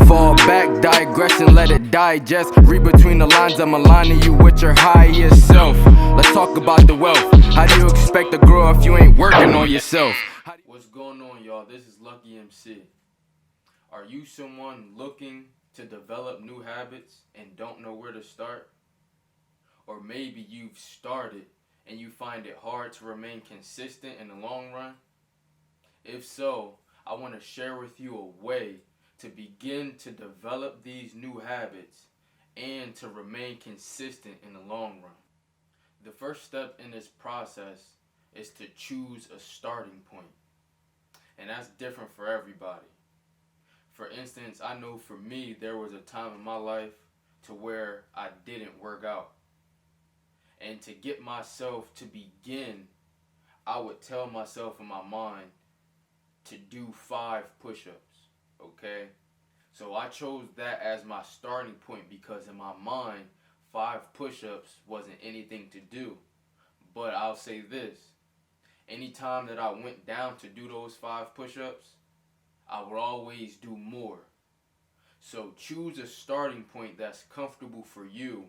Fall back, digression, let it digest. Read between the lines, I'm aligning you with your highest self. Let's talk about the wealth. How do you expect to grow if you ain't working on yourself? What's going on, y'all? This is LuckEmc. Are you someone looking to develop new habits and don't know where to start? Or maybe you've started and you find it hard to remain consistent in the long run? If so, I want to share with you a way to begin to develop these new habits and to remain consistent in the long run. The first step in this process is to choose a starting point. And that's different for everybody. For instance, I know for me, there was a time in my life to where I didn't work out. And to get myself to begin, I would tell myself in my mind to do 5 push-ups. Okay? So I chose that as my starting point because in my mind, 5 push-ups wasn't anything to do. But I'll say this. Anytime that I went down to do those 5 push-ups, I would always do more. So choose a starting point that's comfortable for you,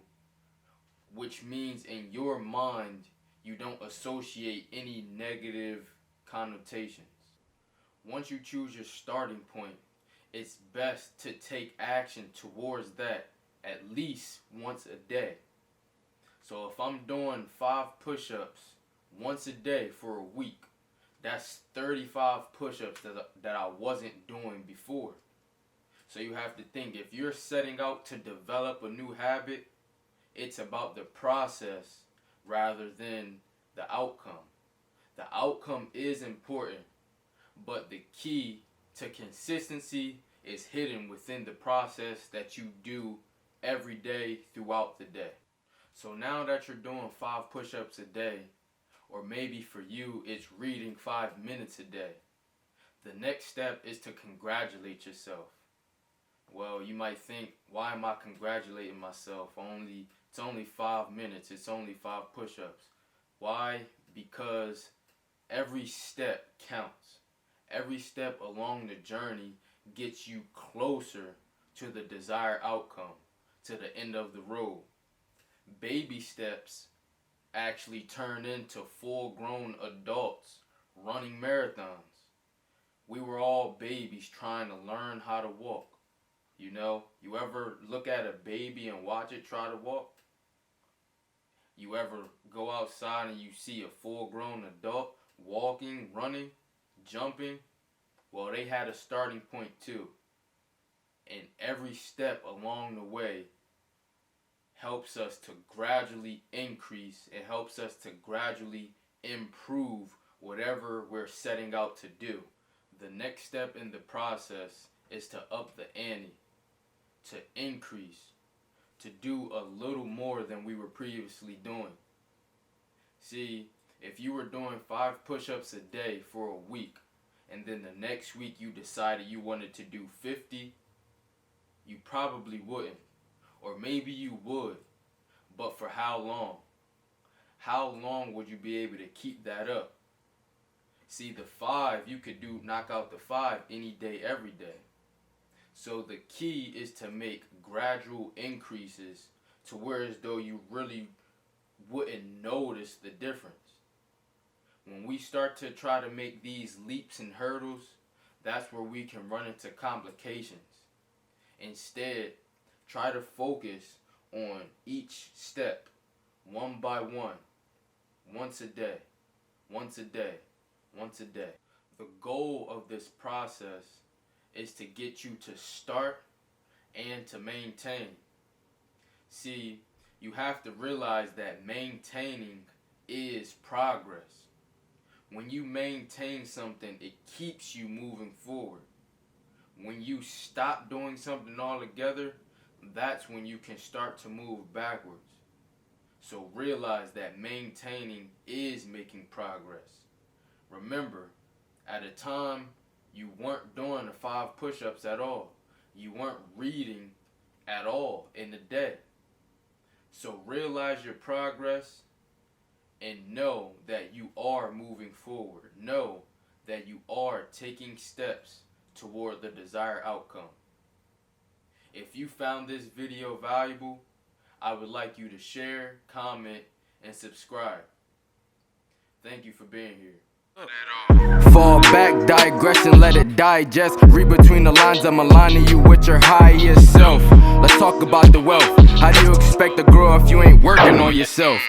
which means in your mind, you don't associate any negative connotations. Once you choose your starting point, it's best to take action towards that at least once a day. So if I'm doing 5 push-ups once a day for a week, that's 35 push-ups that I wasn't doing before. So you have to think, if you're setting out to develop a new habit, it's about the process rather than the outcome. The outcome is important, but the key to consistency is hidden within the process that you do every day throughout the day. So now that you're doing 5 push-ups a day, or maybe for you it's reading 5 minutes a day, the next step is to congratulate yourself. Well, you might think, why am I congratulating myself? It's only 5 minutes, it's only 5 push-ups. Why? Because every step counts. Every step along the journey gets you closer to the desired outcome, to the end of the road. Baby steps actually turn into full-grown adults running marathons. We were all babies trying to learn how to walk. You know, you ever look at a baby and watch it try to walk? You ever go outside and you see a full-grown adult walking, running, jumping? Well, they had a starting point too. And every step along the way helps us to gradually increase. It helps us to gradually improve whatever we're setting out to do. The next step in the process is to up the ante, to increase, to do a little more than we were previously doing. See, if you were doing 5 push-ups a day for a week, and then the next week you decided you wanted to do 50, you probably wouldn't. Or maybe you would, but for how long? How long would you be able to keep that up? See, the 5, you could knock out the 5 any day, every day. So the key is to make gradual increases to where as though you really wouldn't notice the difference. When we start to try to make these leaps and hurdles, that's where we can run into complications. Instead, try to focus on each step, one by one, once a day, once a day, once a day. The goal of this process is to get you to start and to maintain. See, you have to realize that maintaining is progress. When you maintain something, it keeps you moving forward. When you stop doing something altogether, that's when you can start to move backwards. So realize that maintaining is making progress. Remember, at a time, you weren't doing the 5 push-ups at all. You weren't reading at all in the day. So realize your progress and know that you are moving forward. Know that you are taking steps toward the desired outcome. If you found this video valuable, I would like you to share, comment, and subscribe. Thank you for being here. Fall back, digressing, let it digest. Read between the lines, I'm aligning you with your highest self. Let's talk about the wealth. How do you expect to grow if you ain't working on yourself?